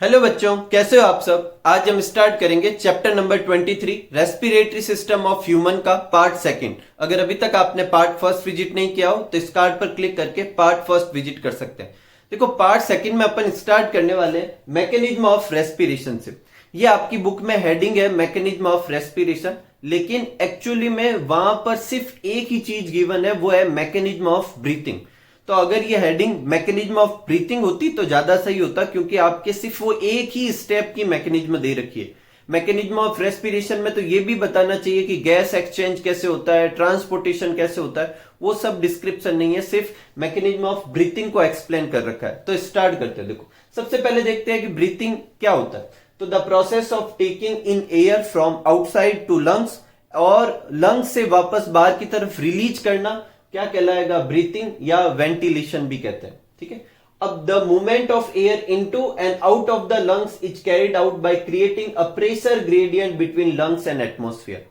Hello बच्चों, कैसे हो आप सब। आज हम स्टार्ट करेंगे chapter number 23 respiratory system of human का पार्ट सेकंड। अगर अभी तक आपने पार्ट फर्स्ट विजिट नहीं किया हो तो इस कार्ड पर क्लिक करके पार्ट फर्स्ट विजिट कर सकते हैं। देखो, पार्ट सेकंड में अपन स्टार्ट करने वाले हैं मैकेनिज्म ऑफ रेस्पिरेशन से। ये आपकी बुक में हेडिंग है मैकेनिज्म ऑफ रेस्पिरेशन, लेकिन एक्चुअली में वहां पर सिर्फ एक ही चीज गिवन है, वो है मैकेनिज्म ऑफ ब्रीथिंग। तो अगर ये हेडिंग मैकेनिज्म ऑफ ब्रीथिंग होती तो ज्यादा सही होता, क्योंकि आपके सिर्फ वो एक ही स्टेप की मैकेनिज्म दे रखी है। मैकेनिज्म ऑफ रेस्पिरेशन में तो ये भी बताना चाहिए कि गैस एक्सचेंज कैसे होता है, ट्रांसपोर्टेशन कैसे होता है, वो सब डिस्क्रिप्शन नहीं है, सिर्फ मैकेनिज्म ऑफ ब्रीथिंग को एक्सप्लेन कर रखा है। तो स्टार्ट करते हैं। देखो, सबसे पहले देखते हैं कि ब्रीथिंग क्या होता है। तो the process of taking in air from outside to lungs, और लंग्स से वापस बाहर की तरफ रिलीज करना क्या कहलाएगा, ब्रीथिंग या वेंटिलेशन भी कहते हैं। ठीक है। अब the movement of air into and out of the lungs is carried out by creating a pressure gradient between lungs and atmosphere.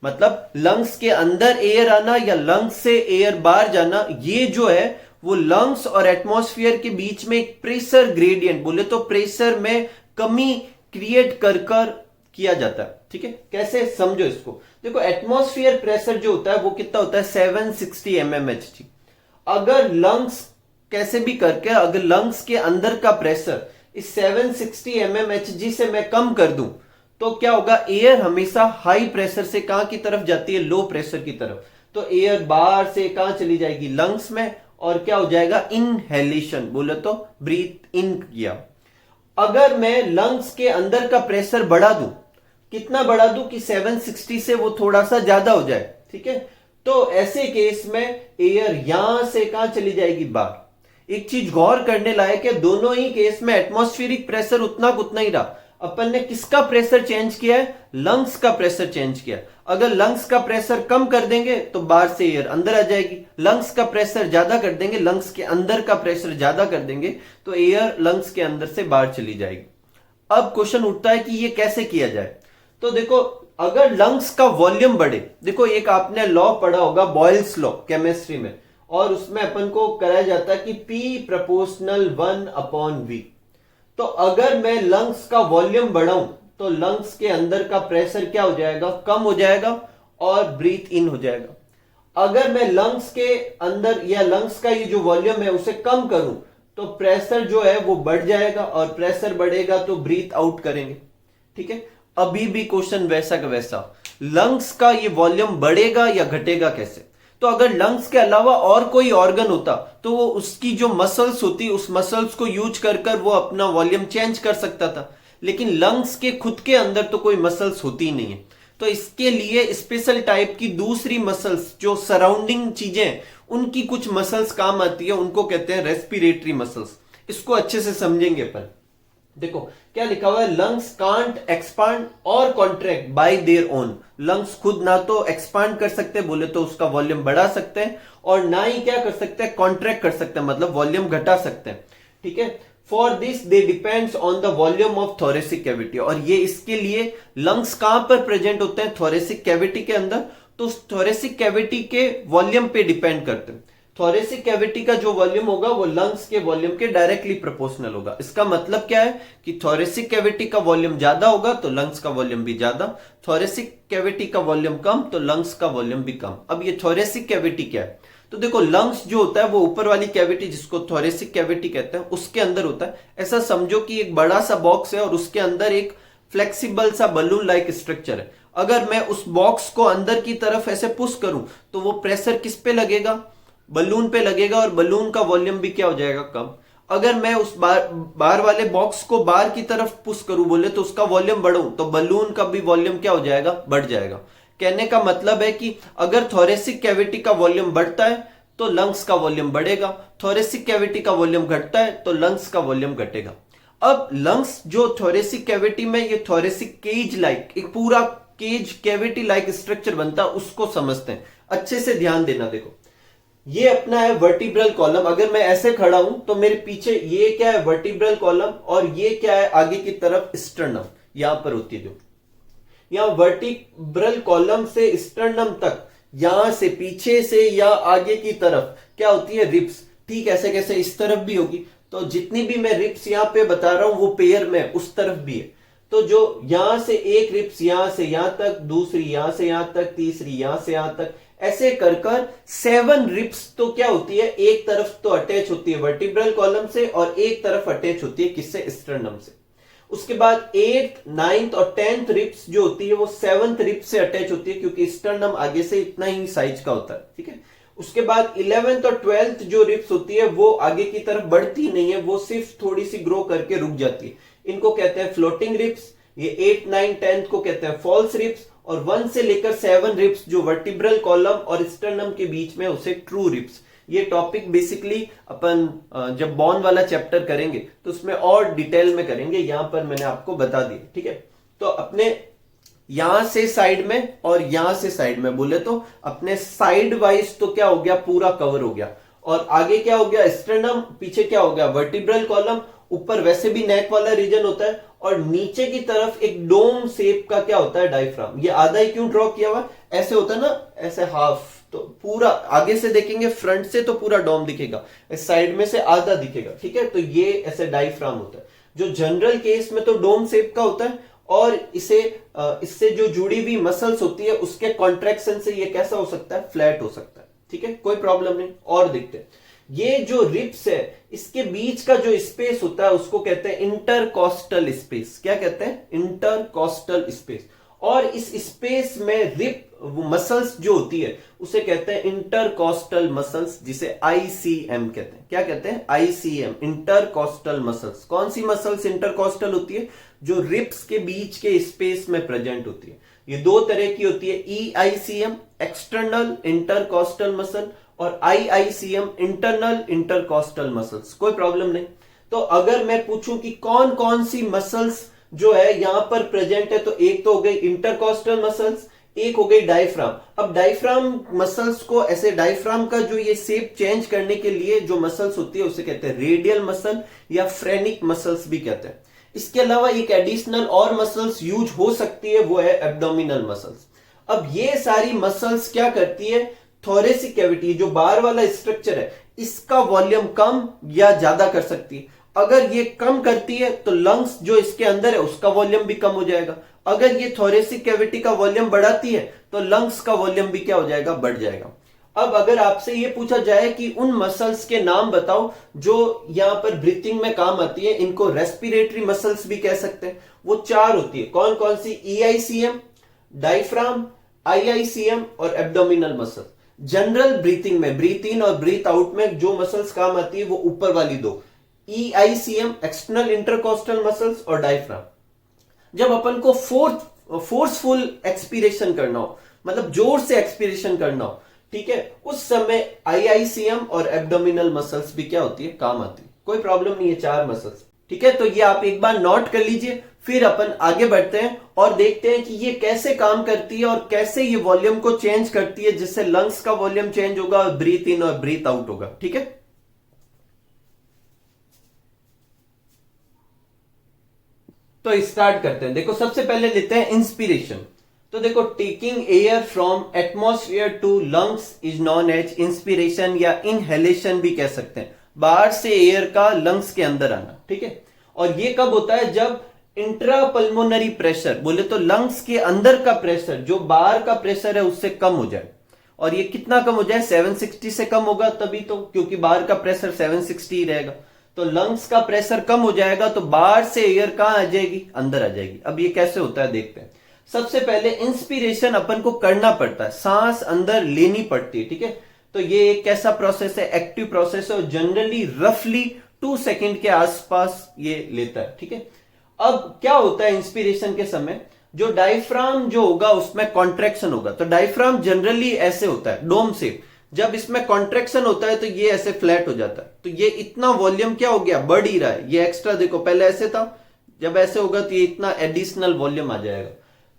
मतलब लंग्स के अंदर एयर आना या लंग्स से एयर बाहर जाना, ये जो है वो लंग्स और एटमॉस्फेयर के बीच में एक प्रेशर ग्रेडियंट, बोले तो प्रेशर में कमी क्रिएट कर किया जाता है। ठीक है, कैसे समझो इसको। देखो, एटमॉस्फेयर प्रेशर जो होता है वो कितना होता है, 760 mmHg। अगर लंग्स कैसे भी करके, अगर लंग्स के अंदर का प्रेशर इस 760 mmHg से मैं कम कर दूं तो क्या होगा, एयर हमेशा हाई प्रेशर से कहां की तरफ जाती है, लो प्रेशर की तरफ। तो एयर बाहर से कहां चली जाएगी, लंग्स में, और क्या हो जाएगा, इनहेलेशन, बोले तो ब्रीथ इन किया। अगर मैं लंग्स के अंदर का प्रेशर बढ़ा दूं, कितना बढ़ा दूं कि 760 से वो थोड़ा सा ज्यादा हो जाए। ठीक है, तो ऐसे केस में एयर यहां से कहां चली जाएगी, बाहर। एक चीज गौर करने लायक है, दोनों ही केस में एटमॉस्फेरिक प्रेशर उतना उतना ही रहा। अपन ने किसका प्रेशर चेंज किया है, लंग्स का प्रेशर चेंज किया। अगर लंग्स का प्रेशर कम कर देंगे तो बाहर से एयर अंदर आ जाएगी, लंग्स का प्रेशर ज्यादा कर देंगे, लंग्स के अंदर का प्रेशर ज्यादा कर देंगे तो एयर लंग्स के अंदर से बाहर चली जाएगी। अब क्वेश्चन उठता है कि ये कैसे किया जाए। तो देखो, अगर लंग्स का वॉल्यूम बढ़े, देखो एक आपने लॉ पढ़ा होगा, बॉयल्स लॉ केमिस्ट्री में, और उसमें अपन को कराया जाता है कि P प्रोपोर्शनल 1/V। तो अगर मैं लंग्स का वॉल्यूम बढ़ाऊं तो लंग्स के अंदर का प्रेशर क्या हो जाएगा, कम हो जाएगा और ब्रीथ इन हो जाएगा। अगर मैं लंग्स के अंदर या लंग्स का ये जो वॉल्यूम है उसे कम करूं तो प्रेशर जो है वो बढ़ जाएगा, और प्रेशर बढ़ेगा तो ब्रीथ आउट करेंगे। ठीक है, अभी भी क्वेश्चन वैसा का वैसा, लंग्स का ये वॉल्यूम बढ़ेगा या घटेगा कैसे। तो अगर लंग्स के अलावा और कोई ऑर्गन होता तो वो उसकी जो मसल्स होती, उस मसल्स को यूज कर वो अपना वॉल्यूम चेंज कर सकता था, लेकिन लंग्स के खुद के अंदर तो कोई मसल्स होती ही नहीं है। तो इसके लिए स्पेशल टाइप की दूसरी मसल्स, जो सराउंडिंग चीजें उनकी कुछ मसल्स काम आती है, उनको कहते हैं रेस्पिरेटरी मसल्स। इसको अच्छे से समझेंगे अपन। देखो क्या लिखा हुआ है, लंग्स कांट एक्सपांड और contract by their own. Lungs खुद ना तो एक्सपांड कर सकते, बोले तो उसका वॉल्यूम बढ़ा सकते हैं, और ना ही क्या कर सकते हैं, कॉन्ट्रैक्ट कर सकते हैं, मतलब वॉल्यूम घटा सकते हैं। ठीक है, for this they depends on the volume of thoracic cavity. और ये इसके लिए लंग्स कहां पर प्रेजेंट होते हैं, थोरेसिक कैविटी के अंदर। तो थोरेसिक कैविटी के वॉल्यूम पे डिपेंड करते हैं। थोरेसिक कैविटी का जो वॉल्यूम होगा वो लंग्स के वॉल्यूम के डायरेक्टली प्रोपोर्शनल होगा। इसका मतलब क्या है कि थोरेसिक कैविटी का वॉल्यूम ज्यादा होगा तो लंग्स का वॉल्यूम भी ज्यादा, थोरेसिक कैविटी का वॉल्यूम कम तो लंग्स का वॉल्यूम भी कम। अब ये थोरेसिक कैविटी क्या है, तो देखो लंग्स जो होता है वो ऊपर वाली कैविटी जिसको थोरेसिक कैविटी कहते हैं उसके अंदर होता है। ऐसा समझो कि एक बड़ा सा बॉक्स है और उसके अंदर एक फ्लेक्सिबल सा बलून लाइक स्ट्रक्चर है। अगर मैं उस बॉक्स को अंदर की तरफ ऐसे पुश करूं तो वो प्रेशर किस पे लगेगा, बलून पे लगेगा, और बलून का वॉल्यूम भी क्या हो जाएगा, कम। अगर मैं उस बाहर वाले बॉक्स को बाहर की तरफ पुश करूं, बोले तो उसका वॉल्यूम बढ़ाऊं तो बलून का भी वॉल्यूम क्या हो जाएगा, बढ़ जाएगा। कहने का मतलब है कि अगर थोरेसिक कैविटी का वॉल्यूम बढ़ता है तो लंग्स का वॉल्यूम बढ़ेगा, थोरेसिक कैविटी का वॉल्यूम घटता है तो लंग्स का वॉल्यूम घटेगा। अब लंग्स जो थोरेसिक कैविटी में ये थोरेसिक केज लाइक एक पूरा केज कैविटी लाइक स्ट्रक्चर बनता है, उसको समझते हैं। अच्छे से ध्यान देना। देखो ये अपना है वर्टिब्रल कॉलम। अगर मैं ऐसे खड़ा हूं तो मेरे पीछे ये क्या है, वर्टिब्रल कॉलम, और ये क्या है आगे की तरफ, स्टर्नम। यहां पर होती है जो यहां वर्टिब्रल कॉलम से स्टर्नम तक, यहां से पीछे से या आगे की तरफ क्या होती है, रिब्स। ठीक ऐसे कैसे इस तरफ भी होगी। तो जितनी भी मैं रिप्स यहाँ पे बता रहा हूं वो पेयर में उस तरफ भी है। तो जो यहां से एक रिप्स यहां से यहां तक, दूसरी यहां से यहां तक, तीसरी यहां से यहां तक, ऐसे कर कर 7 रिप्स तो क्या होती है, एक तरफ तो अटैच होती है वर्टिब्रल कॉलम से और एक तरफ अटैच होती है किससे, स्टर्नम से। उसके बाद 8th, 9th और 10th रिप्स जो होती है वो 7th रिप्स से अटैच होती है क्योंकि स्टर्नम आगे से इतना ही साइज का होता है, ठीक है। उसके बाद 11th और 12th जो रिप्स होती है वो आगे की तरफ बढ़ती नहीं है, वो सिर्फ थोड़ी सी ग्रो करके रुक जाती है। इनको कहते हैं फ्लोटिंग रिप्स। ये 8, 9, 10 को कहते हैं फॉल्स रिप्स और 1 से लेकर 7 रिप्स जो वर्टिब्रल कॉलम और स्टर्नम के बीच में उसे ट्रू रिप्स। ये टॉपिक बेसिकली अपन जब बॉन वाला चैप्टर करेंगे तो उसमें और डिटेल में करेंगे, यहां पर मैंने आपको बता दिया, ठीक है। तो अपने यहां से साइड में और यहां से साइड में बोले तो अपने साइड वाइज तो क्या हो गया, पूरा कवर हो गया। और आगे क्या हो गया, स्टर्नम, पीछे क्या हो गया, वर्टिब्रल कॉलम, ऊपर वैसे भी नेक वाला रीजन होता है और नीचे की तरफ एक डोम शेप का क्या होता है, डायफ्राम। ये आधा ही क्यों ड्रॉ किया हुआ, ऐसे होता है ना, ऐसे हाफ, तो पूरा आगे से देखेंगे, फ्रंट से तो पूरा डोम दिखेगा, इस साइड में से आधा दिखेगा, ठीक है। तो ये ऐसे डायफ्राम होता है जो जनरल केस में तो डोम शेप का होता है और इससे जो जुड़ी हुई मसल्स होती है उसके कॉन्ट्रैक्शन से ये कैसा हो सकता है, फ्लैट हो सकता है, ठीक है, कोई प्रॉब्लम नहीं। और देखते हैं, ये जो रिप्स है इसके बीच का जो स्पेस होता है उसको कहते हैं इंटरकॉस्टल स्पेस। क्या कहते हैं, इंटरकॉस्टल स्पेस। और इस स्पेस में रिप मसल्स जो होती है उसे कहते हैं इंटरकॉस्टल मसल्स, जिसे आईसीएम कहते हैं। क्या कहते हैं, आईसीएम, इंटरकॉस्टल मसल्स। कौन सी मसल्स इंटरकॉस्टल होती है, जो रिप्स के बीच के स्पेस में प्रेजेंट होती है। ये दो तरह की होती है, ईआईसीएम एक्सटर्नल इंटरकॉस्टल मसल और आईआईसीएम इंटरनल इंटरकॉस्टल मसल्स। कोई प्रॉब्लम नहीं। तो अगर मैं पूछूं कि कौन कौन सी मसल्स जो है यहां पर प्रेजेंट है, तो एक तो हो गई इंटरकॉस्टल मसल्स, एक हो गई डायफ्राम। अब डायफ्राम मसल्स को ऐसे, डायफ्राम का जो ये शेप चेंज करने के लिए जो मसल्स होती है उसे कहते हैं रेडियल मसल या फ्रेनिक मसल्स भी कहते हैं। इसके अलावा एक एडिशनल और मसल्स यूज हो सकती है, वो है एब्डोमिनल मसल्स। अब ये सारी मसल्स क्या करती है, थोरेसिक कैविटी जो बाहर वाला स्ट्रक्चर है इसका वॉल्यूम कम या ज्यादा कर सकती है। अगर ये कम करती है तो लंग्स जो इसके अंदर है उसका वॉल्यूम भी कम हो जाएगा। अगर ये थोरेसिक कैविटी का वॉल्यूम बढ़ाती है तो लंग्स का वॉल्यूम भी क्या हो जाएगा, बढ़ जाएगा। अब अगर आपसे ये पूछा जाए कि उन मसल्स के नाम बताओ जो यहां पर ब्रीथिंग में काम आती है, इनको रेस्पिरेटरी मसल्स भी कह सकते हैं, वो 4 होती है। कौन कौन सी, ईआईसीएम, डायफ्राम, आईआईसीएम और एब्डोमिनल मसल। जनरल ब्रीथिंग में, ब्रीथ इन और ब्रीथ आउट में जो मसल्स काम आती है वो ऊपर वाली दो, ईआईसीएम एक्सटर्नल इंटरकॉस्टल मसल्स और डायफ्राम। जब अपन को फोर्सफुल एक्सपीरेशन करना हो, मतलब जोर से एक्सपीरेशन करना हो, ठीक है, उस समय आईआईसीएम और एब्डोमिनल मसल्स भी क्या होती है, काम आती है। कोई प्रॉब्लम नहीं है, 4 मसल्स, ठीक है। तो ये आप एक बार नोट कर लीजिए, फिर अपन आगे बढ़ते हैं और देखते हैं कि ये कैसे काम करती है और कैसे ये वॉल्यूम को चेंज करती है, जिससे लंग्स का वॉल्यूम चेंज होगा और ब्रीथ इन और ब्रीथ आउट होगा, ठीक है। तो स्टार्ट करते हैं। देखो सबसे पहले लेते हैं इंस्पिरेशन। तो देखो, taking air from atmosphere to lungs is known as inspiration या इनहेलेशन भी कह सकते हैं। बाहर से एयर का लंग्स के अंदर आना, ठीक है। और ये कब होता है, जब इंट्रापल्मोनरी प्रेशर, बोले तो लंग्स के अंदर का प्रेशर जो बाहर का प्रेशर है उससे कम हो जाए। और ये कितना कम हो जाए, 760 से कम होगा तभी तो, क्योंकि बाहर का प्रेशर 760 ही रहेगा। तो लंग्स का प्रेशर कम हो जाएगा तो बाहर से एयर कहां आ जाएगी, अंदर आ जाएगी। अब ये कैसे होता है देखते हैं। सबसे पहले इंस्पिरेशन अपन को करना पड़ता है, सांस अंदर लेनी पड़ती है, ठीक है। तो ये एक कैसा प्रोसेस है, एक्टिव प्रोसेस है और जनरली रफली 2 सेकेंड के आसपास ये लेता है, ठीक है। अब क्या होता है इंस्पिरेशन के समय, जो डायफ्राम जो होगा उसमें कॉन्ट्रैक्शन होगा। तो डायफ्राम जनरली ऐसे होता है, डोम शेप। जब इसमें कॉन्ट्रैक्शन होता है तो ये ऐसे फ्लैट हो जाता है। तो ये इतना वॉल्यूम क्या हो गया, बढ़ ही रहा है। ये एक्स्ट्रा देखो, पहले ऐसे था, जब ऐसे होगा तो ये इतना एडिशनल वॉल्यूम आ जाएगा।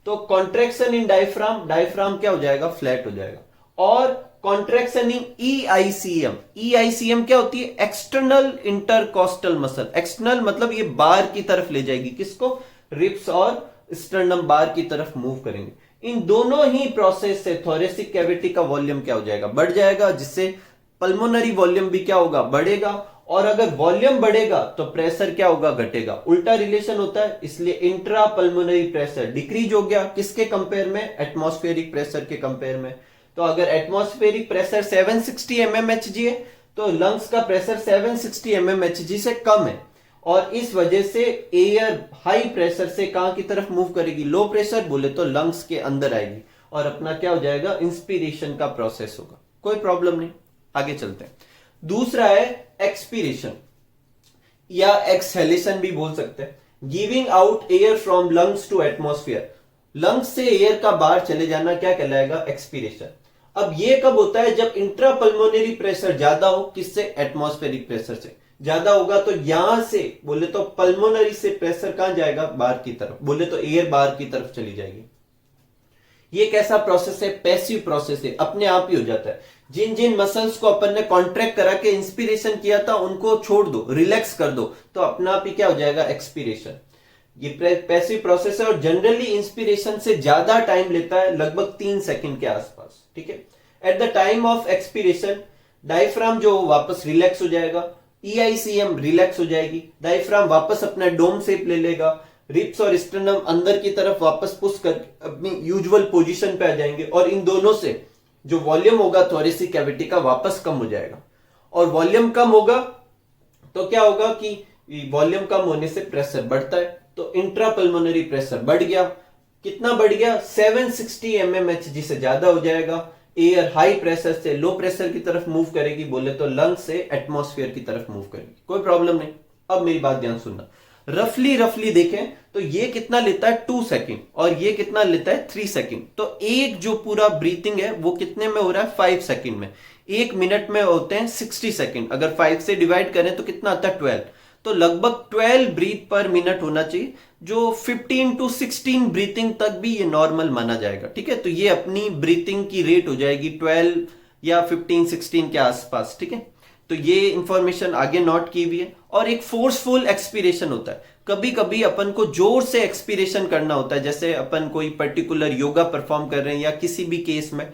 तो कॉन्ट्रैक्शन इन डायफ्राम, डायफ्राम क्या हो जाएगा, फ्लैट हो जाएगा। और कॉन्ट्रैक्शन इन ईआईसीएम, ईआईसीएम क्या होती है, एक्सटर्नल इंटरकॉस्टल मसल। एक्सटर्नल मतलब ये बाहर की तरफ ले जाएगी, किसको, रिप्स और स्टर्नम बाहर की तरफ मूव करेंगे। इन दोनों ही प्रोसेस से थोरेसिक कैविटी का वॉल्यूम क्या हो जाएगा, बढ़ जाएगा, जिससे पल्मोनरी वॉल्यूम भी क्या होगा, बढ़ेगा। और अगर वॉल्यूम बढ़ेगा तो प्रेशर क्या होगा, घटेगा। उल्टा रिलेशन होता है, इसलिए इंट्रा पल्मोनरी प्रेशर डिक्रीज हो गया किसके कंपेयर में, एटमॉस्फेरिक प्रेशर के कंपेयर में। तो अगर एटमॉस्फेरिक प्रेशर 760 mmHg है तो लंग्स का प्रेशर 760 mmHg से कम है, और इस वजह से एयर हाई प्रेशर से कहां की तरफ मूव करेगी, लो प्रेशर बोले तो लंग्स के अंदर आएगी, और अपना क्या हो जाएगा, इंस्पिरेशन का प्रोसेस होगा। कोई प्रॉब्लम नहीं, आगे चलते हैं। दूसरा है एक्सपीरेशन या एक्सहेलेशन भी बोल सकते हैं, giving out air from lungs to atmosphere. Lungs से एयर का बाहर चले जाना क्या कहलाएगा, एक्सपीरेशन। अब ये कब होता है, जब इंट्रापल्मोनरी प्रेशर ज्यादा हो, किससे, एटमॉस्फेरिक प्रेशर से ज्यादा होगा, तो यहां से बोले तो पल्मोनरी से प्रेशर कहां जाएगा, बाहर की तरफ, बोले तो एयर बाहर की तरफ चली जाएगी। ये कैसा प्रोसेस है, पैसिव प्रोसेस है, अपने आप ही हो जाता है। जिन जिन मसल्स को अपन ने कॉन्ट्रैक्ट करा के इंस्पिरेशन किया था उनको छोड़ दो, रिलैक्स कर दो, तो अपना आप ही क्या हो जाएगा, एक्सपीरेशन। ये पैसिव प्रोसेस है और जनरली इंस्पिरेशन से ज्यादा टाइम लेता है, लगभग 3 सेकंड के आसपास, ठीक है। At the time of expiration diaphragm जो वापस रिलैक्स हो जाएगा, EICM रिलैक्स हो जाएगी, डायफ्राम वापस अपना डोम शेप ले लेगा, रिप्स और स्टर्नम अंदर की तरफ वापस पुश कर अपनी यूजुअल पोजीशन पे आ जाएंगे, और इन दोनों से जो वॉल्यूम होगा थोरेसिक कैविटी का वापस कम हो जाएगा। और वॉल्यूम कम होगा तो क्या होगा कि वॉल्यूम कम होने से प्रेशर बढ़ता है, तो इंट्रापल्मोनरी प्रेशर बढ़ गया। कितना बढ़ गया, 760 mmHg से ज्यादा हो जाएगा। एयर हाई प्रेशर से लो प्रेशर की तरफ मूव करेगी, बोले तो लंग्स से एटमॉस्फेयर की तरफ मूव करेगी, कोई प्रॉब्लम नहीं। अब मेरी बात ध्यान सुनना, रफली देखें तो ये कितना लेता है 2 सेकंड और ये कितना लेता है 3 सेकंड। तो एक जो पूरा ब्रीथिंग है वो कितने में हो रहा है, 5 सेकंड में। 1 मिनट में होते हैं 60 सेकंड, अगर 5 से डिवाइड करें तो कितना आता है 12। तो लगभग 12 ब्रीथ पर मिनट होना चाहिए, जो 15 to 16 ब्रीथिंग तक भी ये नॉर्मल माना जाएगा, ठीक है। तो ये अपनी ब्रीथिंग की रेट हो जाएगी 12 या 15-16 के आसपास, ठीक है। तो ये इंफॉर्मेशन आगे नोट की हुई है। और एक फोर्सफुल एक्सपीरेशन होता है, कभी कभी अपन को जोर से एक्सपीरेशन करना होता है, जैसे अपन कोई पर्टिकुलर योगा परफॉर्म कर रहे हैं या किसी भी केस में,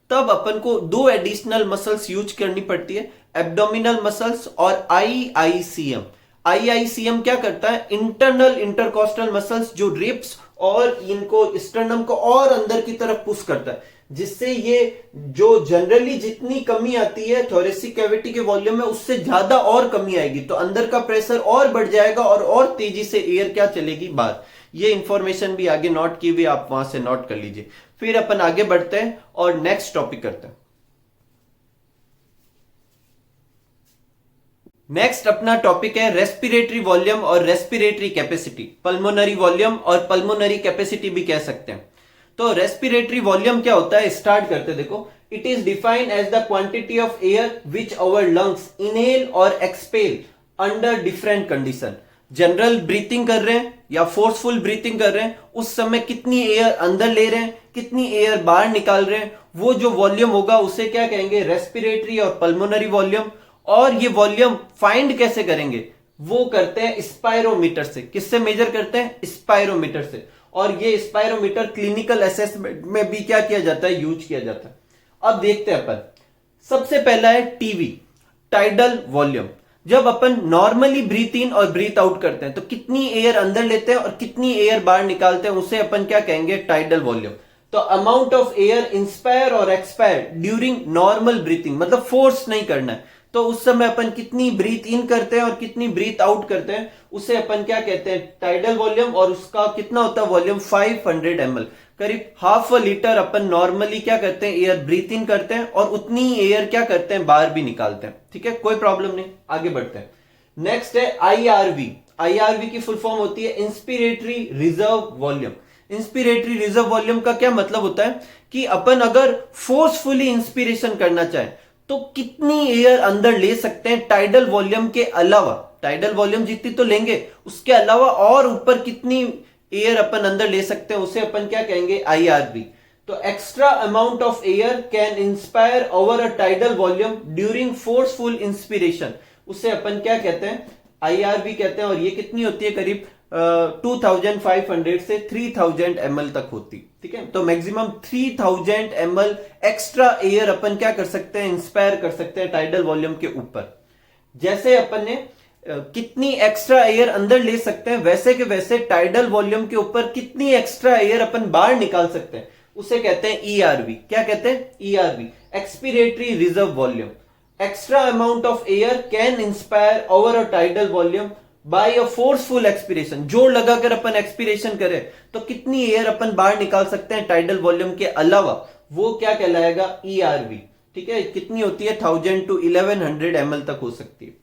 तब अपन को 2 एडिशनल मसल्स यूज करनी पड़ती है, एब्डोमिनल मसल्स और IICM। IICM क्या करता है, इंटरनल इंटरकॉस्टल मसल्स जो रिब्स और इनको स्टर्नम को और अंदर की तरफ पुश करता है, जिससे ये जो जनरली जितनी कमी आती है थोरेसिक कैविटी के वॉल्यूम में उससे ज्यादा और कमी आएगी, तो अंदर का प्रेशर और बढ़ जाएगा और तेजी से एयर क्या चलेगी, बाहर। ये इंफॉर्मेशन भी आगे नोट की हुई, आप वहां से नोट कर लीजिए। फिर अपन आगे बढ़ते हैं और नेक्स्ट टॉपिक करते हैं। नेक्स्ट अपना टॉपिक है रेस्पिरेटरी वॉल्यूम और रेस्पिरेटरी कैपेसिटी। पल्मोनरी वॉल्यूम और पल्मोनरी कैपेसिटी भी कह सकते हैं। तो रेस्पिरेटरी वॉल्यूम क्या होता है, स्टार्ट करते देखो। It is defined as the quantity of air which our lungs inhale और expel under different condition. General breathing कर रहे हैं या फोर्सफुल ब्रीथिंग कर रहे हैं, उस समय कितनी एयर अंदर ले रहे हैं, कितनी एयर बाहर निकाल रहे हैं, वो जो वॉल्यूम होगा उसे क्या कहेंगे, रेस्पिरेटरी और पल्मोनरी वॉल्यूम। और ये वॉल्यूम फाइंड कैसे करेंगे, वो करते हैं स्पायरोमीटर से। किससे मेजर करते हैं, स्पायरोमीटर से। और ये स्पायरोमीटर क्लिनिकल असेसमेंट में भी क्या किया जाता है, यूज किया जाता है। अब देखते हैं अपन, सबसे पहला है टीवी, टाइडल वॉल्यूम। जब अपन नॉर्मली ब्रीथ इन और ब्रीथ आउट करते हैं तो कितनी एयर अंदर लेते हैं और कितनी एयर बाहर निकालते हैं, उसे अपन क्या कहेंगे, टाइडल वॉल्यूम। तो अमाउंट ऑफ एयर इंस्पायर और एक्सपायर ड्यूरिंग नॉर्मल ब्रीथिंग, मतलब फोर्स नहीं करना है, तो उस समय अपन कितनी ब्रीथ इन करते हैं और कितनी ब्रीथ आउट करते हैं, उसे अपन क्या कहते हैं, टाइडल वॉल्यूम। और उसका कितना होता है वॉल्यूम, 500 ml, करीब ½ लीटर अपन नॉर्मली क्या करते हैं, एयर ब्रीथ इन करते हैं और उतनी एयर क्या करते हैं, बाहर भी निकालते हैं, ठीक है, कोई प्रॉब्लम नहीं। आगे बढ़ते हैं। नेक्स्ट है IRV। IRV की फुल फॉर्म होती है inspiratory reserve volume. Inspiratory reserve volume का क्या मतलब होता है कि अपन अगर फोर्सफुली इंस्पिरेशन करना चाहें तो कितनी एयर अंदर ले सकते हैं टाइडल वॉल्यूम के अलावा। टाइडल वॉल्यूम जितनी तो लेंगे, उसके अलावा और ऊपर कितनी एयर अपन अंदर ले सकते हैं, उसे अपन क्या कहेंगे, IRV। तो extra amount of air can inspire over a tidal volume during forceful inspiration, उसे अपन क्या कहते हैं, IRV कहते हैं। और ये कितनी होती है, करीब 2500 से 3000 ml तक होती, ठीक है। तो मैक्सिमम 3000 ml एक्स्ट्रा एयर अपन क्या कर सकते हैं, इंस्पायर कर सकते हैं टाइडल वॉल्यूम के ऊपर। जैसे अपन ने कितनी एक्स्ट्रा एयर अंदर ले सकते हैं, वैसे के वैसे टाइडल वॉल्यूम के ऊपर कितनी एक्स्ट्रा एयर अपन बाहर निकाल सकते हैं, उसे कहते हैं ईआरवी। क्या कहते हैं? ERV, expiratory reserve volume. Extra amount of air can inspire over a tidal volume by a forceful expiration. जोर लगाकर अपन एक्सपीरेशन करें तो कितनी एयर अपन बाहर निकाल सकते हैं टाइडल वॉल्यूम के अलावा, वो क्या कहलाएगा? ईआरवी। ठीक है, कितनी होती है? 1000 to 1100 ml तक हो सकती है।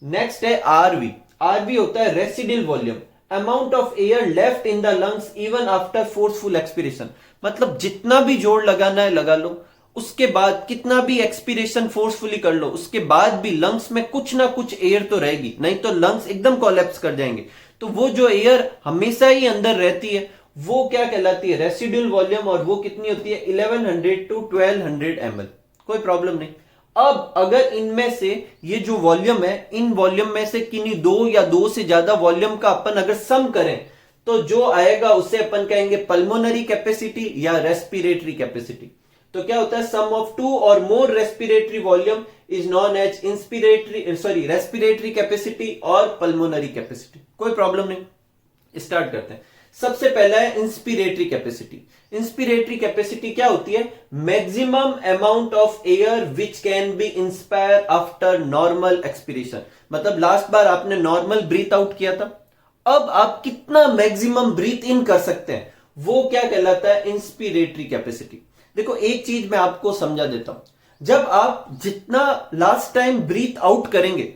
नेक्स्ट है आरवी। आरवी होता है residual volume, amount of air left in the lungs even after forceful expiration. मतलब जितना भी जोर लगाना है लगा लो, उसके बाद कितना भी एक्सपीरेशन फोर्सफुली कर लो, उसके बाद भी लंग्स में कुछ ना कुछ एयर तो रहेगी, नहीं तो लंग्स एकदम कोलैप्स कर जाएंगे। तो वो जो एयर हमेशा ही अंदर रहती है वो क्या कहलाती है? रेसिडुअल वॉल्यूम, और वो कितनी होती है? 1100 to 1200 ml। कोई प्रॉब्लम नहीं। अब अगर इनमें से ये जो वॉल्यूम है, इन वॉल्यूम में से किन्हीं दो या दो से ज्यादा वॉल्यूम का अपन अगर सम करें तो जो आएगा उसे अपन कहेंगे पल्मोनरी कैपेसिटी या रेस्पिरेटरी कैपेसिटी। तो क्या होता है? सम ऑफ टू और more respiratory volume is known as respiratory capacity और पल्मोनरी कैपेसिटी। कोई प्रॉब्लम नहीं। स्टार्ट करते हैं। सबसे पहला है इंस्पिरेटरी कैपेसिटी। इंस्पिरेटरी कैपेसिटी क्या होती है? Maximum amount of air which can be inspire after normal expiration. मतलब लास्ट बार आपने नॉर्मल ब्रीथ आउट किया था, अब आप कितना मैक्सिमम ब्रीथ इन कर सकते हैं, वो क्या कहलाता है? Inspiratory capacity. देखो एक चीज मैं आपको समझा देता हूं, जब आप जितना लास्ट टाइम ब्रीथ आउट करेंगे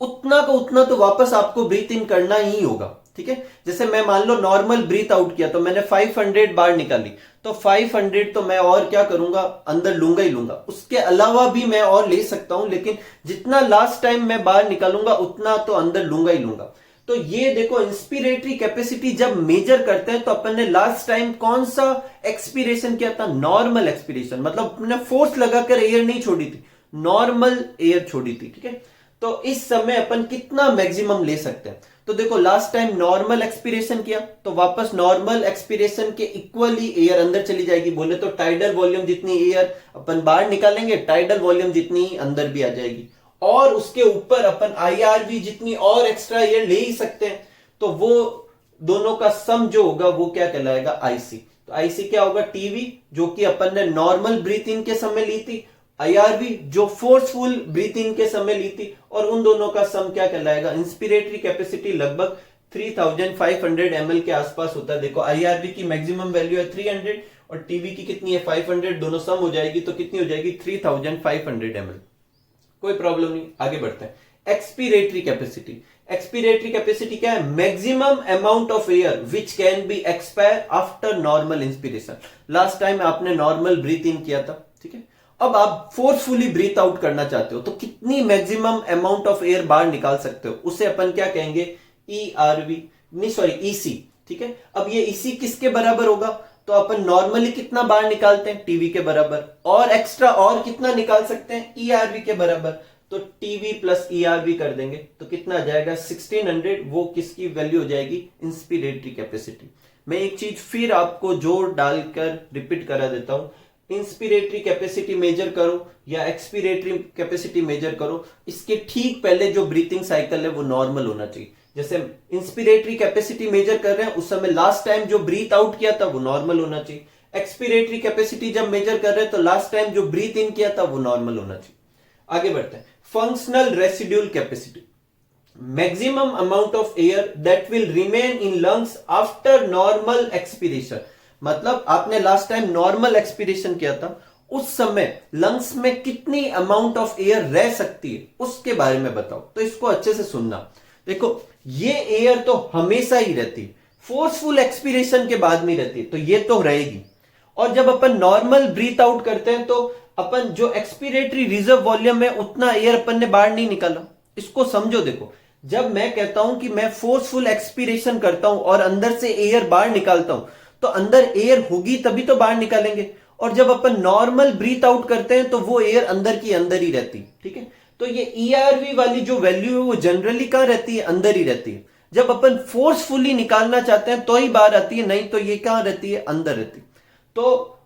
उतना का उतना तो वापस आपको ब्रीथ इन करना ही होगा। ठीक है, जैसे मैं मान लो नॉर्मल ब्रीथ आउट किया तो मैंने 500 बार निकाली, तो 500 तो मैं और क्या करूंगा? अंदर लूंगा ही लूंगा। उसके अलावा भी मैं और ले सकता हूं, लेकिन जितना लास्ट टाइम मैं बाहर निकालूंगा उतना तो अंदर लूंगा ही लूंगा। तो ये देखो इंस्पिरेटरी कैपेसिटी जब मेजर करते हैं तो अपन ने लास्ट टाइम कौन सा एक्सपीरेशन किया था? Normal expiration. मतलब अपने फोर्स लगाकर एयर नहीं छोड़ी थी, नॉर्मल एयर छोड़ी थी। ठीक है, तो इस समय अपन कितना मैक्सिमम ले सकते हैं? तो देखो लास्ट टाइम नॉर्मल एक्सपीरेशन किया तो वापस नॉर्मल एक्सपीरेशन के इक्वली एयर अंदर चली जाएगी। बोले तो टाइडल वॉल्यूम जितनी एयर अपन बाहर निकालेंगे, टाइडल वॉल्यूम जितनी अंदर भी आ जाएगी। और उसके ऊपर अपन आईआरवी जितनी और एक्स्ट्रा एयर ले ही सकते हैं, तो वो दोनों का सम जो होगा वो क्या कहलाएगा? आईसी। तो आईसी क्या होगा? टीवी जो कि अपन ने नॉर्मल ब्रीथ इन के समय ली थी, आईआरवी जो फोर्सफुल ब्रीथ इन के समय ली थी, और उन दोनों का सम क्या कहलाएगा? इंस्पिरेटरी कैपेसिटी लगभग 3500 ml के आसपास होता है। देखो आईआरवी की मैक्सिमम वैल्यू है 300 और टीवी की कितनी है? 500। दोनों सम हो जाएगी तो कितनी हो जाएगी? 3500 ml। कोई प्रॉब्लम नहीं, आगे बढ़ते हैं। Expiratory capacity. एक्सपीरेटरी कैपेसिटी क्या है? Maximum amount of air which can be expire after normal inspiration. Last time आपने नॉर्मल ब्रीथ इन किया था, ठीक है, अब आप फोर्सफुली ब्रीथ आउट करना चाहते हो तो कितनी मैक्सिमम अमाउंट ऑफ एयर बाहर निकाल सकते हो, उसे अपन क्या कहेंगे? ईआरवी, नहीं सॉरी ईसी। ठीक है, अब ये ईसी किसके बराबर होगा? तो अपन नॉर्मली कितना बाहर निकालते हैं? टीवी के बराबर। और एक्स्ट्रा और कितना निकाल सकते हैं? ईआरवी के बराबर। तो टीवी प्लस ईआरवी कर देंगे तो कितना आ जाएगा? 1600। वो किसकी वैल्यू हो जाएगी? Inspiratory capacity. मैं एक चीज फिर आपको जोर डालकर रिपीट करा देता हूं, इंस्पिरेटरी कैपेसिटी मेजर करो या एक्सपिरेटरी कैपेसिटी मेजर करो, इसके ठीक पहले जो ब्रीथिंग साइकिल है वो नॉर्मल होना चाहिए। जैसे इंस्पिरेटरी कैपेसिटी मेजर कर रहे हैं उस समय लास्ट टाइम जो ब्रीथ आउट किया था वो नॉर्मल होना चाहिए। एक्सपिरेटरी कैपेसिटी जब मेजर कर रहे हैं तो लास्ट टाइम जो ब्रीथ इन किया था वो नॉर्मल होना चाहिए। आगे बढ़ते हैं। Functional residual capacity, maximum amount of air that will remain in lungs after normal expiration. मतलब आपने लास्ट टाइम नॉर्मल एक्सपीरेशन किया था, उस समय लंग्स में कितनी अमाउंट ऑफ एयर रह सकती है उसके बारे में बताओ। तो इसको अच्छे से सुनना। देखो ये एयर तो हमेशा ही रहती है, फोर्सफुल एक्सपीरेशन के बाद में रहती है, तो ये तो रहेगी। और जब अपन नॉर्मल ब्रीथ आउट करते हैं तो अपन जो एक्सपीरेटरी रिजर्व वॉल्यूम है उतना एयर अपन ने बाहर नहीं निकाला। इसको समझो। देखो जब मैं कहता हूं कि मैं फोर्सफुल एक्सपीरेशन करता हूं और अंदर से एयर बाहर निकालता हूं तो अंदर एयर होगी तभी तो बाहर निकालेंगे। और जब अपन नॉर्मल ब्रीथ आउट करते हैं तो वो एयर अंदर की अंदर ही रहती। ठीक है, तो ये ईआरवी वाली जो वैल्यू है वो जनरली कहां रहती है? अंदर ही रहती है। जब अपन फोर्सफुली निकालना चाहते हैं तो ही बाहर आती है, नहीं तो ये कहां रहती है? अंदर रहती है। तो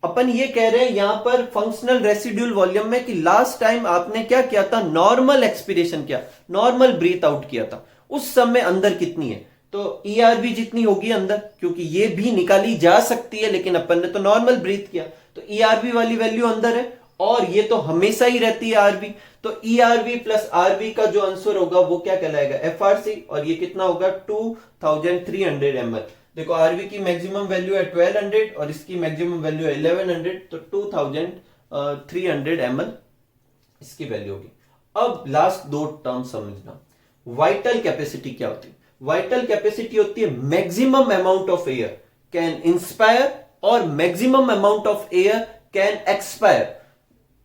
अपन ये कह रहे हैं यहां पर फंक्शनल रेसिड्यूल वॉल्यूम में कि लास्ट टाइम आपने क्या किया था, नॉर्मल एक्सपीरेशन किया, नॉर्मल ब्रीथ आउट किया था, उस समय अंदर कितनी है, तो ईआरबी जितनी होगी अंदर, क्योंकि ये भी निकाली जा सकती है लेकिन अपन ने तो नॉर्मल ब्रीथ किया, तो ईआरबी वाली वैल्यू अंदर है और ये तो हमेशा ही रहती है आरबी, तो ईआरबी प्लस आरबी का जो आंसर होगा वो क्या कहलाएगा, एफआरसी, और ये कितना होगा 2300 ml। देखो आरबी की मैक्सिमम वैल्यू है 1200 और इसकी मैक्सिमम वैल्यू है 1100, तो 2300 ml इसकी वैल्यू होगी। अब लास्ट दो टर्म समझना, वाइटल कैपेसिटी क्या होती है, वाइटल कैपेसिटी होती है maximum amount of air can inspire और maximum amount of air can expire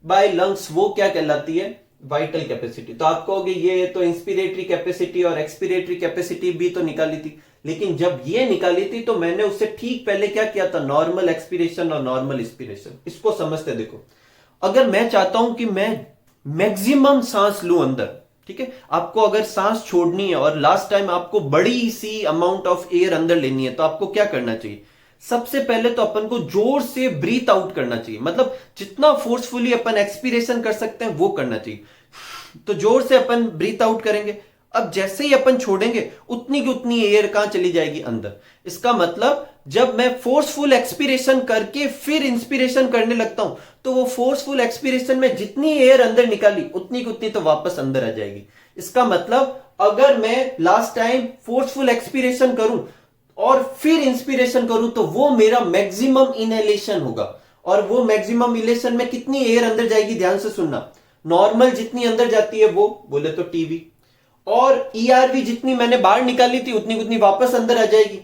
by lungs, वो क्या कहलाती है, वाइटल कैपेसिटी। तो आप कहोगे ये तो इंस्पिरेटरी कैपेसिटी और एक्सपिरेटरी कैपेसिटी भी तो निकाली थी, लेकिन जब ये निकाली थी तो मैंने उससे ठीक पहले क्या किया था, नॉर्मल एक्सपिरेशन और नॉर्मल इंस्पिरेशन। इसको समझते देखो, अगर मैं चाहता हूं कि मैं मैक्सिमम सांस लूं अंदर, ठीक है, आपको अगर सांस छोड़नी है और लास्ट टाइम आपको बड़ी सी अमाउंट ऑफ एयर अंदर लेनी है, तो आपको क्या करना चाहिए, सबसे पहले तो अपन को जोर से ब्रीथ आउट करना चाहिए, मतलब जितना फोर्सफुली अपन एक्सपीरेशन कर सकते हैं वो करना चाहिए। तो जोर से अपन ब्रीथ आउट करेंगे, अब जैसे ही अपन छोड़ेंगे उतनी की उतनी एयर कहां चली जाएगी, अंदर। इसका मतलब जब मैं फोर्सफुल एक्सपीरेशन करके फिर इंस्पिरेशन करने लगता हूं, तो वो फोर्सफुल एक्सपीरेशन में जितनी एयर अंदर निकाली उतनी की उतनी तो वापस अंदर आ जाएगी। इसका मतलब अगर मैं लास्ट टाइम फोर्सफुल एक्सपीरेशन करूं और फिर इंस्पिरेशन करूं तो वो मेरा मैक्सिमम इनहेलेशन होगा, और वो मैक्सिमम इनहेलेशन में कितनी एयर अंदर जाएगी, ध्यान से सुनना, नॉर्मल जितनी अंदर जाती है वो बोले तो टीवी, और ईआरवी जितनी मैंने बाहर निकाली थी उतनी उतनी वापस अंदर आ जाएगी,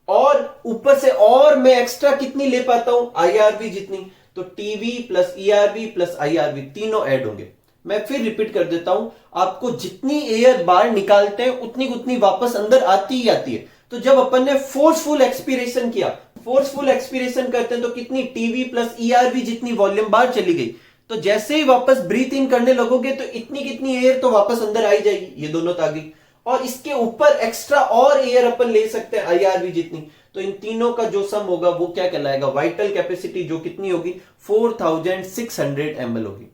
और ऊपर से और मैं एक्स्ट्रा कितनी ले पाता हूं, आईआरवी जितनी, तो TV plus ERV plus IRV तीनों ऐड होंगे। मैं फिर रिपीट कर देता हूं, आपको जितनी एयर बाहर निकालते हैं उतनी उतनी वापस अंदर आती ही आती है। तो जब अपन ने फोर्सफुल एक्सपीरेशन किया, फोर्सफुल एक्सपीरेशन करते हैं तो कितनी, टीवी प्लस ईआरवी जितनी वॉल्यूम बाहर चली गई, तो जैसे ही वापस ब्रीथ इन करने लगोगे तो इतनी कितनी एयर तो वापस अंदर आई जाएगी, ये दोनों तो आ गई, और इसके ऊपर एक्स्ट्रा और एयर अपन ले सकते हैं आईआरवी जितनी, तो इन तीनों का जो सम होगा वो क्या कहलाएगा, वाइटल कैपेसिटी, जो कितनी होगी 4600 ml होगी।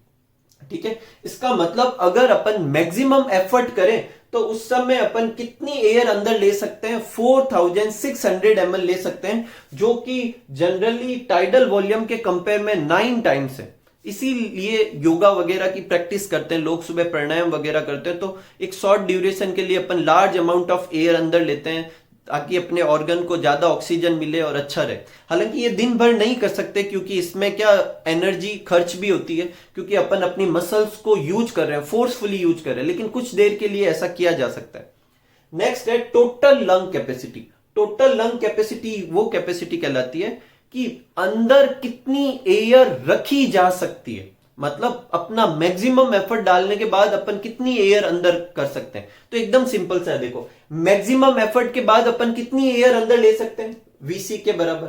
ठीक है, इसका मतलब अगर अपन मैक्सिमम एफर्ट करें तो उस समय अपन कितनी एयर अंदर ले सकते हैं, 4600 ml ले सकते हैं, जो कि जनरली टाइडल वॉल्यूम के कंपेयर में 9 टाइम्स है। इसीलिए योगा वगैरह की प्रैक्टिस करते हैं लोग, सुबह प्राणायाम वगैरह करते हैं, तो एक शॉर्ट ड्यूरेशन के लिए अपन लार्ज अमाउंट ऑफ एयर अंदर लेते हैं ताकि अपने ऑर्गन को ज्यादा ऑक्सीजन मिले और अच्छा रहे। हालांकि ये दिन भर नहीं कर सकते क्योंकि इसमें क्या एनर्जी खर्च भी होती है, क्योंकि अपन अपनी मसल्स को यूज कर रहे हैं, फोर्सफुली यूज कर रहे हैं, लेकिन कुछ देर के लिए ऐसा किया जा सकता है। नेक्स्ट है total lung capacity. Total lung capacity वो कैपेसिटी कहलाती है कि अंदर कितनी एयर रखी जा सकती है, मतलब अपना मैक्सिमम एफर्ट डालने के बाद अपन कितनी एयर अंदर कर सकते हैं। तो एकदम सिंपल सा है, देखो मैक्सिमम एफर्ट के बाद अपन कितनी एयर अंदर ले सकते हैं, वीसी के बराबर,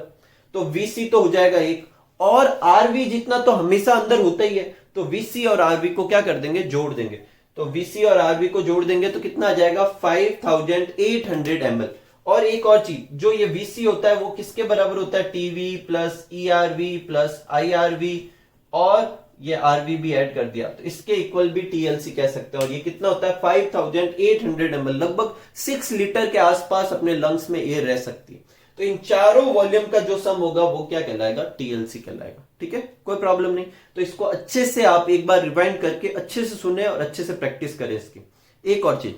तो वीसी तो हो जाएगा 1, और आरवी जितना तो हमेशा अंदर होता ही है, तो वीसी और आरवी को क्या कर देंगे, जोड़ देंगे, तो वीसी और आरवी को जोड़ देंगे तो कितना आ जाएगा 5800 ml। और एक और चीज, जो ये वीसी होता है वो किसके बराबर होता है, TV plus ERV plus IRV, और ये आरवी भी ऐड कर दिया तो इसके इक्वल भी टीएलसी कह सकते हैं, और ये कितना होता है 5800 ml, लगभग 6 लीटर के आसपास अपने लंग्स में एयर रह सकती है। तो इन चारों वॉल्यूम का जो सम होगा वो क्या कहलाएगा, टीएलसी कहलाएगा। ठीक है, कोई प्रॉब्लम नहीं। तो इसको अच्छे से आप एक बार रिवाइंड करके अच्छे से सुने और अच्छे से प्रैक्टिस करें इसकी। एक और चीज,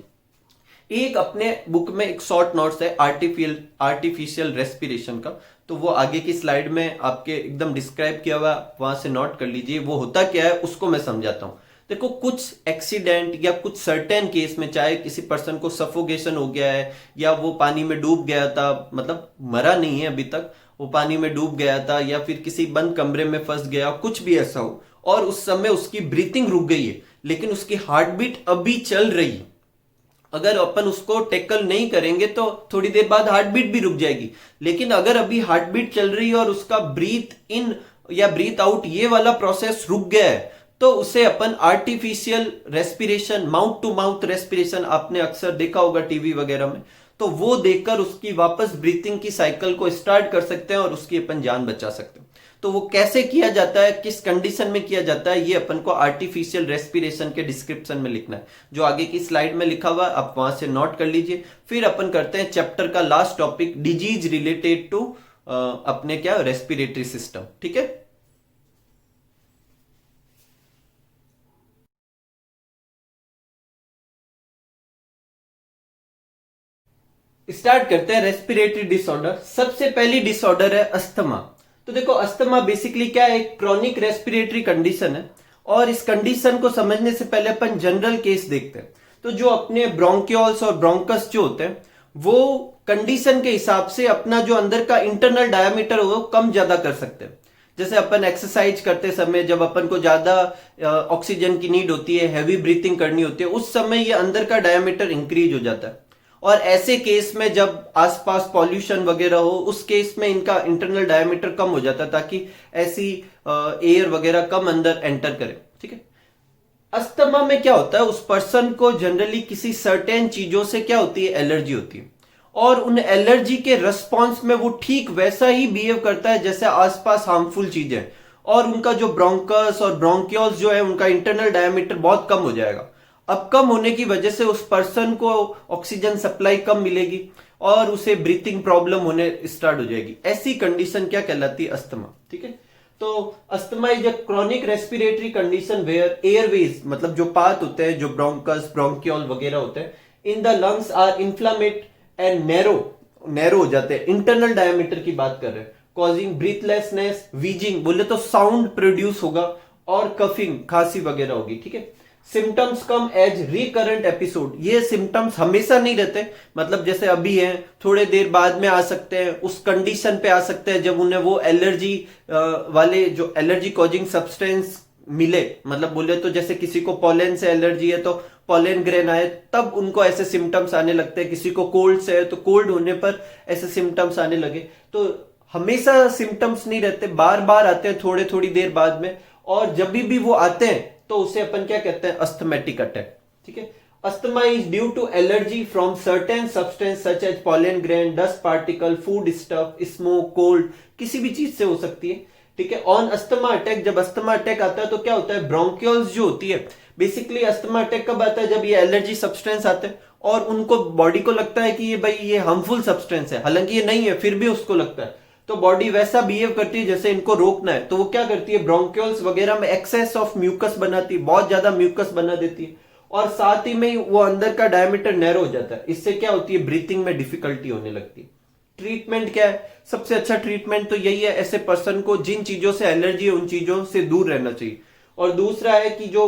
एक अपने बुक में एक शॉर्ट नोट्स है आर्टिफिशियल रेस्पिरेशन का, तो वो आगे की स्लाइड में आपके एकदम डिस्क्राइब किया हुआ, वहां से नोट कर लीजिए। वो होता क्या है उसको मैं समझाता हूं। देखो कुछ एक्सीडेंट या कुछ सर्टेन केस में, चाहे किसी पर्सन को सफोकेशन हो गया है या वो पानी में डूब गया था, मतलब मरा नहीं है अभी तक, वो पानी में डूब गया था, या फिर किसी बंद कमरे में फंस गया, कुछ भी ऐसा हो, और उस समय उसकी ब्रीथिंग रुक गई है लेकिन उसकी हार्ट बीट अभी चल रही है, अगर अपन उसको टैकल नहीं करेंगे तो थोड़ी देर बाद हार्ट बीट भी रुक जाएगी। लेकिन अगर अभी हार्ट बीट चल रही है और उसका ब्रीथ इन या ब्रीथ आउट ये वाला प्रोसेस रुक गया है, तो उसे अपन artificial respiration, mouth to mouth respiration, आपने अक्सर देखा होगा टीवी वगैरह में, तो वो देखकर उसकी वापस ब्रीथिंग की साइकिल को स्टार्ट कर सकते हैं और उसकी अपन जान बचा सकते हैं। तो वो कैसे किया जाता है, किस कंडीशन में किया जाता है, ये अपन को आर्टिफिशियल रेस्पिरेशन के डिस्क्रिप्शन में लिखना है, जो आगे की स्लाइड में लिखा हुआ है, आप वहां से नोट कर लीजिए। फिर अपन करते हैं चैप्टर का last topic, disease related to अपने क्या रेस्पिरेटरी सिस्टम। ठीक है, स्टार्ट करते हैं रेस्पिरेटरी डिसऑर्डर। सबसे पहली डिसऑर्डर है अस्थमा। तो देखो अस्थमा बेसिकली क्या है, एक क्रॉनिक रेस्पिरेटरी कंडीशन है, और इस कंडीशन को समझने से पहले अपन जनरल केस देखते हैं। तो जो अपने ब्रोंकियोल्स और ब्रोंकस जो होते हैं, वो कंडीशन के हिसाब से अपना जो अंदर का इंटरनल डायमीटर हो वो कम ज्यादा कर सकते हैं। जैसे अपन एक्सरसाइज करते समय जब अपन को ज्यादा ऑक्सीजन की नीड होती है, हैवी ब्रीथिंग करनी होती है, उस समय ये अंदर का डायमीटर इंक्रीज हो जाता है। और ऐसे केस में जब आसपास पॉल्यूशन वगैरह हो, उस केस में इनका इंटरनल डायमीटर कम हो जाता है, ताकि ऐसी एयर वगैरह कम अंदर एंटर करे। ठीक है, अस्थमा में क्या होता है, उस पर्सन को जनरली किसी सर्टेन चीजों से क्या होती है, एलर्जी होती है, और उन एलर्जी के रिस्पॉन्स में वो ठीक वैसा ही बिहेव करता है जैसे आसपास हार्मफुल चीजें, और उनका जो ब्रोंकस और ब्रोंकियोल्स जो है उनका इंटरनल डायमीटर बहुत कम हो जाएगा। अब कम होने की वजह से उस पर्सन को ऑक्सीजन सप्लाई कम मिलेगी और उसे ब्रीथिंग प्रॉब्लम होने स्टार्ट हो जाएगी। ऐसी कंडीशन क्या कहलाती है, अस्थमा। ठीक है, तो asthma is a chronic respiratory condition where airways, मतलब जो पाथ होते हैं, जो ब्रोंकस ब्रोंकियोल वगैरह होते हैं, in the lungs are inflamed and narrow हो जाते हैं। इंटरनल डायमीटर की बात कर रहे हैं, कॉजिंग ब्रीथलेसनेस, वीजिंग, बोले तो साउंड प्रोड्यूस होगा, और कफिंग, खांसी वगैरह होगी। ठीक है, सिम्टम्स कम एज रिकरेंट एपिसोड। ये सिम्टम्स हमेशा नहीं रहते, मतलब जैसे अभी है, थोड़े देर बाद में आ सकते हैं, उस कंडीशन पे आ सकते हैं जब उन्हें वो एलर्जी वाले जो एलर्जी कॉजिंग सब्सटेंस मिले, मतलब बोले तो जैसे किसी को पॉलन से एलर्जी है तो पॉलन ग्रेन आए, तब उनको ऐसे सिम्टम्स आने लगते हैं। किसी को कोल्ड से है तो कोल्ड होने पर ऐसे सिम्टम्स आने लगे। तो हमेशा सिम्टम्स नहीं रहते, बार बार आते हैं थोड़े थोड़ी देर बाद में, और जब भी वो आते हैं तो उसे अपन क्या कहते हैं, अस्थमेटिक अटैक। ठीक है, asthma is due to allergy from certain substance such as pollen grain, dust particle, food stuff, smoke, cold, किसी भी चीज से हो सकती है। ठीक है, ऑन अस्थमा अटैक, जब अस्थमा अटैक आता है तो क्या होता है, ब्रोंकियोल्स जो होती है, बेसिकली अस्थमा अटैक कब आता है, जब ये एलर्जी सब्सटेंस आते हैं और उनको बॉडी को लगता है कि ये भाई ये हार्मफुल सब्सटेंस है, हालांकि ये नहीं है, फिर भी उसको लगता है, तो बॉडी वैसा बिहेव करती है जैसे इनको रोकना है। तो वो क्या करती है, ब्रोंकियोल्स वगैरह में एक्सेस ऑफ म्यूकस बनाती है, बहुत ज्यादा म्यूकस बना देती है, और साथ ही में वो अंदर का डायमीटर नैरो हो जाता है। इससे क्या होती है, ब्रीथिंग में डिफिकल्टी होने लगती है। ट्रीटमेंट क्या है, सबसे अच्छा ट्रीटमेंट तो यही है, ऐसे पर्सन को जिन चीजों से एलर्जी है उन चीजों से दूर रहना चाहिए। और दूसरा है कि जो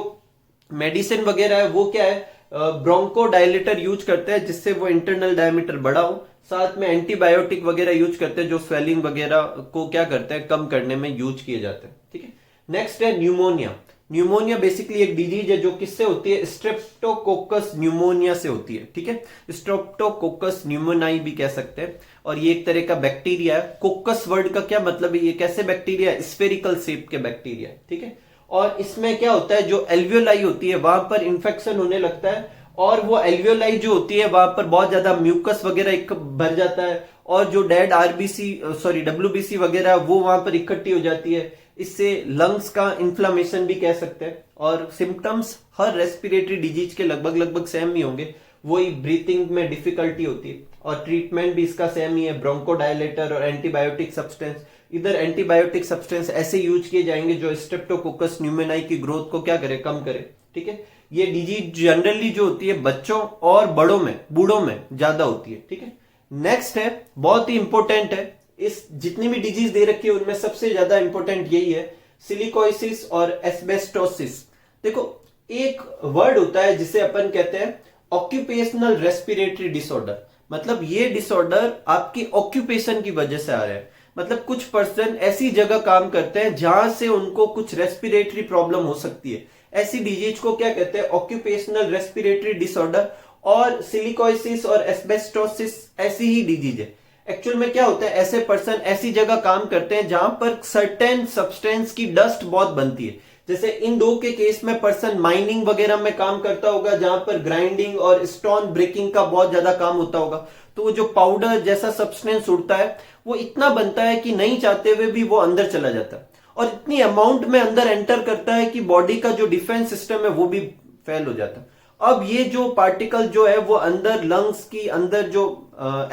मेडिसिन वगैरह है वो क्या है, ब्रोंको डायलेटर यूज करते हैं जिससे वो इंटरनल डायमीटर बड़ा हो। साथ में एंटीबायोटिक वगैरह यूज करते हैं जो स्वेलिंग वगैरह को क्या करते हैं, कम करने में यूज किए जाते हैं। ठीक है, नेक्स्ट है न्यूमोनिया। न्यूमोनिया बेसिकली एक डिजीज है जो किससे होती है, स्ट्रेप्टोकोकस न्यूमोनिया से होती है। ठीक है, स्ट्रेप्टोकोकस न्यूमोनाई भी कह सकते हैं, और ये एक तरह का बैक्टीरिया है। कोकस वर्ड का क्या मतलब है, ये कैसे बैक्टीरिया, स्फेरिकल शेप के बैक्टीरिया। ठीक है, और इसमें क्या होता है, जो एल्वियोलाई होती है वहां पर इंफेक्शन होने लगता है, और वो एल्वियोलाई जो होती है वहां पर बहुत ज्यादा म्यूकस वगैरह भर जाता है, और जो डेड आरबीसी डब्ल्यूबीसी वगैरह वो वहां पर इकट्ठी हो जाती है। इससे लंग्स का इन्फ्लामेशन भी कह सकते हैं। और सिम्टम्स हर रेस्पिरेटरी डिजीज के लगभग सेम ही होंगे, वही ब्रीथिंग में डिफिकल्टी होती है, और ट्रीटमेंट भी इसका सेम ही है, ब्रोंकोडायलेटर और एंटीबायोटिक सब्सटेंस। इधर एंटीबायोटिक सब्सटेंस ऐसे यूज किए जाएंगे जो स्ट्रेप्टोकोकस न्यूमोनाई की ग्रोथ को क्या करे, कम करे। ठीक है, ये डिजीज जनरली जो होती है बच्चों और बूढ़ों में ज्यादा होती है। ठीक है, नेक्स्ट है, बहुत ही इंपॉर्टेंट है, इस जितनी भी डिजीज दे रखी है उनमें सबसे ज्यादा इंपॉर्टेंट यही है, सिलिकोसिस और एस्बेस्टोसिस। देखो एक वर्ड होता है जिसे अपन कहते हैं ऑक्यूपेशनल रेस्पिरेटरी डिसऑर्डर, मतलब ये डिसऑर्डर आपकी ऑक्यूपेशन की वजह से आ रहा है। मतलब कुछ पर्सन ऐसी जगह काम करते हैं जहां से उनको कुछ रेस्पिरेटरी प्रॉब्लम हो सकती है, ऐसी डिजीज को क्या कहते हैं, ऑक्यूपेशनल रेस्पिरेटरी डिसऑर्डर। और सिलिकोसिस और एस्बेस्टोसिस ऐसी ही डिजीज है। एक्चुअल में क्या होता है, ऐसे पर्सन ऐसी जगह काम करते हैं जहां पर सर्टेन सब्सटेंस की डस्ट बहुत बनती है। जैसे इन दो के केस में पर्सन माइनिंग वगैरह में काम करता होगा जहां पर ग्राइंडिंग और स्टोन ब्रेकिंग का बहुत ज्यादा काम होता होगा, तो वो जो पाउडर जैसा सब्सटेंस उड़ता है वो इतना बनता है कि नहीं चाहते हुए भी वो अंदर चला जाता है और इतनी अमाउंट में अंदर एंटर करता है कि बॉडी का जो डिफेंस सिस्टम है वो भी फेल हो जाता है। अब ये जो पार्टिकल जो है वो अंदर लंग्स की अंदर जो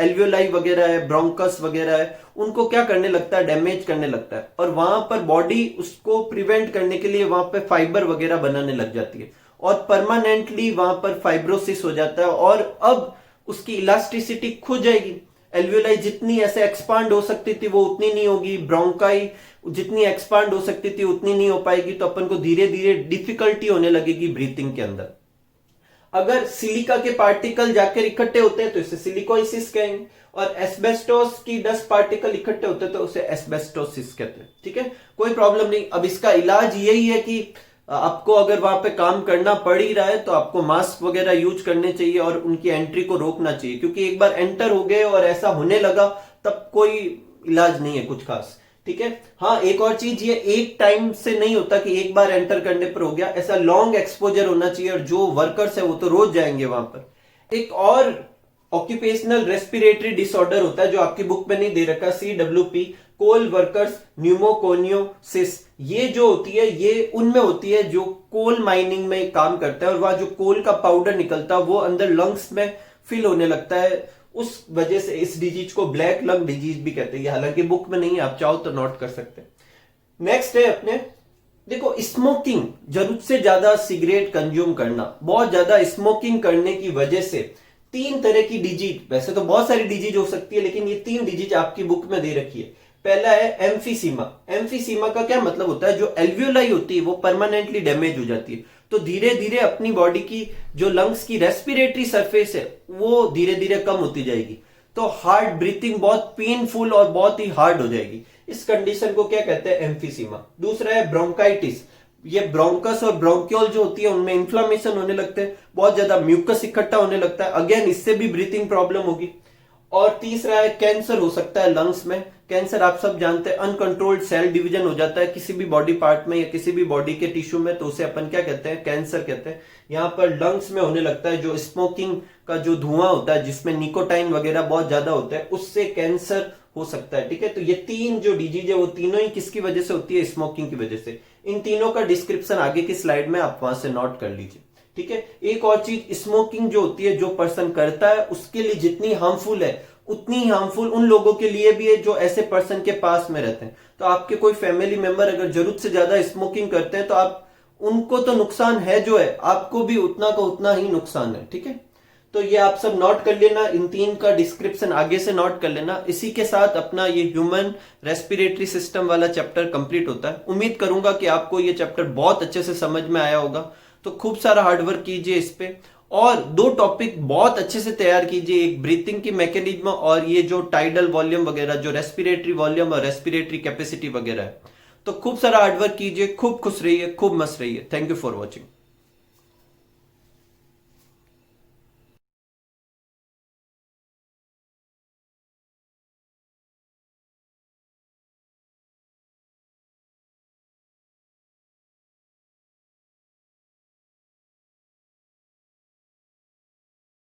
एल्वियोलाई वगैरह है, ब्रोंकस वगैरह है, उनको क्या करने लगता है, डैमेज करने लगता है और वहां पर बॉडी उसको प्रिवेंट करने के लिए वहां पर फाइबर वगैरह बनाने लग जाती है और परमानेंटली वहां पर फाइब्रोसिस हो जाता है और अब उसकी इलास्टिसिटी खो जाएगी। एल्वियोलाई जितनी ऐसे एक्सपांड हो सकती थी वो उतनी नहीं होगी, ब्रोंकाई जितनी एक्सपांड हो सकती थी उतनी नहीं हो पाएगी, तो अपन को धीरे धीरे डिफिकल्टी होने लगेगी ब्रीथिंग के अंदर। अगर सिलिका के पार्टिकल जाकर इकट्ठे होते हैं तो इसे सिलिकोसिस कहेंगे और एस्बेस्टोस की डस्ट पार्टिकल इकट्ठे होते हैं तो उसे एस्बेस्टोसिस कहते हैं। ठीक है, कोई प्रॉब्लम नहीं। अब इसका इलाज यही है कि आपको अगर वहां पे काम करना पड़ ही रहा है तो आपको मास्क वगैरह यूज करने चाहिए और उनकी एंट्री को रोकना चाहिए, क्योंकि एक बार एंटर हो गए और ऐसा होने लगा तब कोई इलाज नहीं है कुछ खास। ठीक है, हाँ एक और चीज, ये एक टाइम से नहीं होता कि एक बार एंटर करने पर हो गया, ऐसा लॉन्ग एक्सपोजर होना चाहिए और जो वर्कर्स है वो तो रोज जाएंगे वहां पर। एक और ऑक्यूपेशनल रेस्पिरेटरी डिसऑर्डर होता है जो आपकी बुक में नहीं दे रखा, CWP, कोल वर्कर्स न्यूमोकोनियोसिस। ये जो होती है ये उनमें होती है जो कोल माइनिंग में काम करता है और वहां जो कोल का पाउडर निकलता है वो अंदर लंग्स में फिल होने लगता है, उस वजह से इस डिजीज को ब्लैक लंग डिजीज भी कहते हैं। हालांकि बुक में नहीं है, आप चाहो तो नोट कर सकते हैं। नेक्स्ट है अपने, देखो स्मोकिंग, जरूरत से ज्यादा सिगरेट कंज्यूम करना, बहुत ज्यादा स्मोकिंग करने की वजह से 3 तरह की डिजीज, वैसे तो बहुत सारी डिजीज हो सकती है लेकिन ये 3 डिजीज आपकी बुक में दे रखी है। पहला है एम्फीसीमा। एम्फीसीमा का क्या मतलब होता है, जो एल्वियोलाई होती है वो परमानेंटली डैमेज हो जाती है, तो धीरे धीरे अपनी बॉडी की जो लंग्स की रेस्पिरेटरी सरफेस है वो धीरे धीरे कम होती जाएगी, तो हार्ड ब्रीथिंग बहुत पेनफुल और बहुत ही हार्ड हो जाएगी। इस कंडीशन को क्या कहते हैं, एम्फीसीमा। दूसरा है ब्रोंकाइटिस। ये ब्रोंकस और ब्रोंक्यूल जो होती है उनमें इन्फ्लामेशन होने लगते हैं, बहुत ज्यादा म्यूकस इकट्ठा होने लगता है, अगेन इससे भी ब्रीथिंग प्रॉब्लम होगी। और तीसरा है कैंसर हो सकता है लंग्स में। कैंसर आप सब जानते हैं, अनकंट्रोल्ड सेल डिवीजन हो जाता है किसी भी बॉडी पार्ट में या किसी भी बॉडी के टिश्यू में, तो उसे अपन क्या कहते हैं, कैंसर कहते हैं। यहाँ पर लंग्स में होने लगता है, जो स्मोकिंग का जो धुआं होता है जिसमें निकोटाइन वगैरह बहुत ज्यादा होता है उससे कैंसर हो सकता है। ठीक है, तो ये 3 जो डिजीज है वो तीनों ही किसकी वजह से होती है, स्मोकिंग की वजह से। इन तीनों का डिस्क्रिप्शन आगे की स्लाइड में आप वहां से नोट कर लीजिए। ठीक है, एक और चीज, स्मोकिंग जो होती है जो पर्सन करता है उसके लिए जितनी हार्मफुल है उतनी हार्मफुल उन लोगों के लिए भी है जो ऐसे पर्सन के पास में रहते हैं। तो आपके कोई फैमिली मेंबर अगर जरूरत से ज्यादा स्मोकिंग करते हैं तो आप उनको तो नुकसान है जो है, आपको भी उतना का उतना ही नुकसान है। ठीक है, तो ये आप सब नोट कर लेना, इन 3 का डिस्क्रिप्शन आगे से नोट कर लेना। इसी के साथ अपना ये ह्यूमन रेस्पिरेटरी सिस्टम वाला चैप्टर कंप्लीट होता है। उम्मीद करूंगा कि आपको ये चैप्टर बहुत अच्छे से समझ में आया होगा, तो खूब सारा हार्डवर्क कीजिए इस पे और 2 टॉपिक बहुत अच्छे से तैयार कीजिए, एक ब्रीथिंग की मैकेनिज्म और ये जो टाइडल वॉल्यूम वगैरह, जो रेस्पिरेटरी वॉल्यूम और रेस्पिरेटरी कैपेसिटी वगैरह है। तो खूब सारा हार्डवर्क कीजिए, खूब खुश रहिए, खूब मस्त रहिए। Thank you for watching.